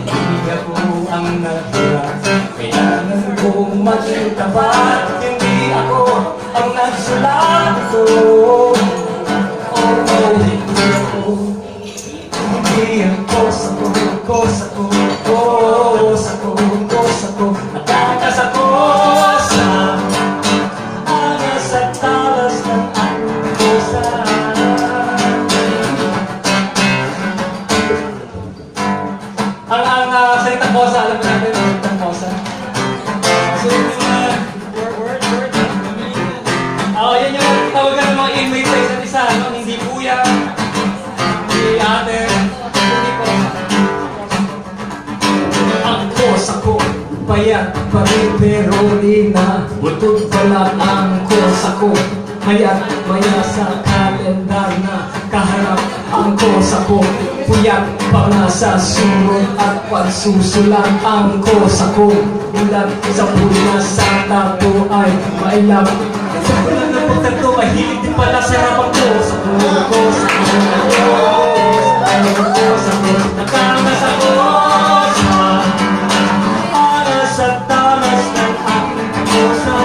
Hindi ako ang nagtira, kailangan kong maging tapat. Hindi ako ang nagsulat ito. Hindi ako sako, nakakasako sa angas at talas ng aking pusa. Ang salitang kosa, alam mo natin ang salitang kosa. So, word. Yan yung tawagan ng mga inmate sa isa't isa, no? Hindi kuya, hindi ate, hindi kosa. Ang kosa ko, payat pa rin pero di na butod pala ang kosa ko. Hayat maya sa kalendar na kaharap ang kosa ko. Puyat pa nga sa surot at pagsusulat ang kosa ko. Ulat sa puna sa tato ay mailap. Sa puna ng pagtato ay hilig din pala sarap ang kosa ko. Kosa ko, kosa ko, nakamas ang kosa. Aras at tamas ng aking kosa.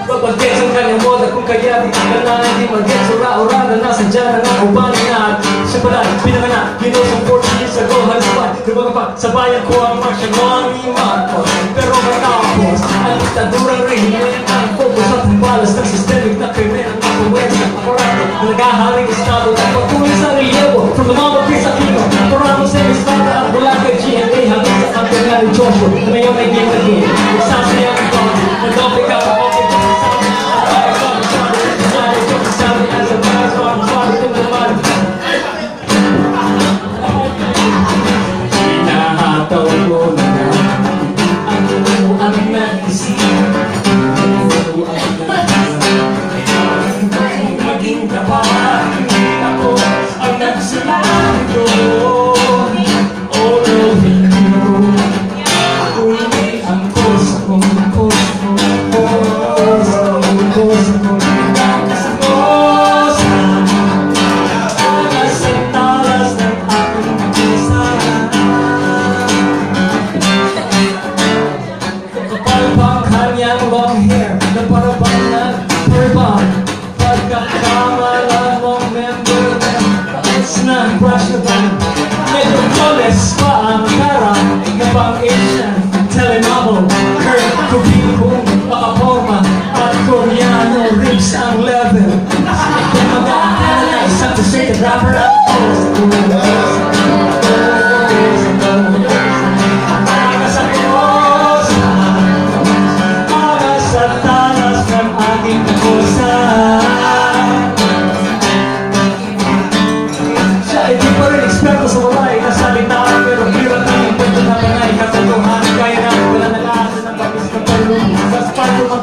Babagets ang kanyang moda kung kaya di ka na hindi mag-gets. Ura-ura na nasa dyan ang ako balingan. Siya pala, pinanganak, ginosong 40 years ago. Halipan, dibaga pa, sa bayan ko ang Martian Money Marcos. Pero matapos, ang diktadurang rehimen ang focus at balas ng systemic na krimen ang kapuwes ng aparato na naghaharing estado at pagkulis sa relievo from the Mama Pisa Kino. Parang sa Estrada at Bulaga GMA hanggang sa Campeonato ni Joshua na ngayon ay game na game. Nagsasaya ang body, nag-opic up ang opic up sa amin. Hinahataw ko na ang nag-isip. Maging kapag hindi ako ang nagsulat ko. Oh no, hindi ko. Ako hindi ang kosa ko. Long hair na parabang nag-perban. Pagkakamalan mong member taas na brush na ba? Medyo flawless pa ang karang na pang Asian telenovel. Kurt Cobain kung makaporma at Koreano ribs ang level. Kung mag-a-analyze at to say the rapper at all.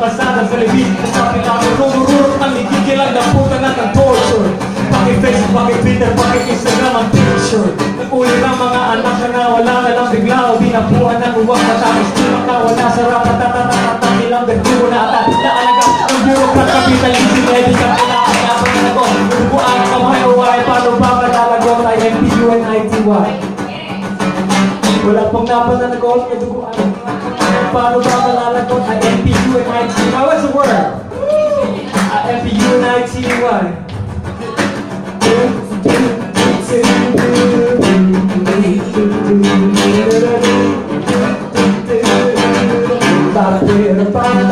Pasada sa libid sa pinakang rumururot ang ikikilang na puta na ng torture. Paki-Facebook, paki-Twitter, paki-Instagram ang picture. Nag-uli ng mga anak na nawala na lang bigla o binabuhan ng uwang matapos di makawala sa rapat at nilang gagdugo na atat na alaga ang bureaucrat kapitalism na hindi ka pinakakapan na ako. Ubuan ang kamay o ay paano ba malalagot ay MPUNITY. Wala pong napananagot na duguan. Paano ba malalagot ay MPUNITY? How is the word? MPUNITY. Para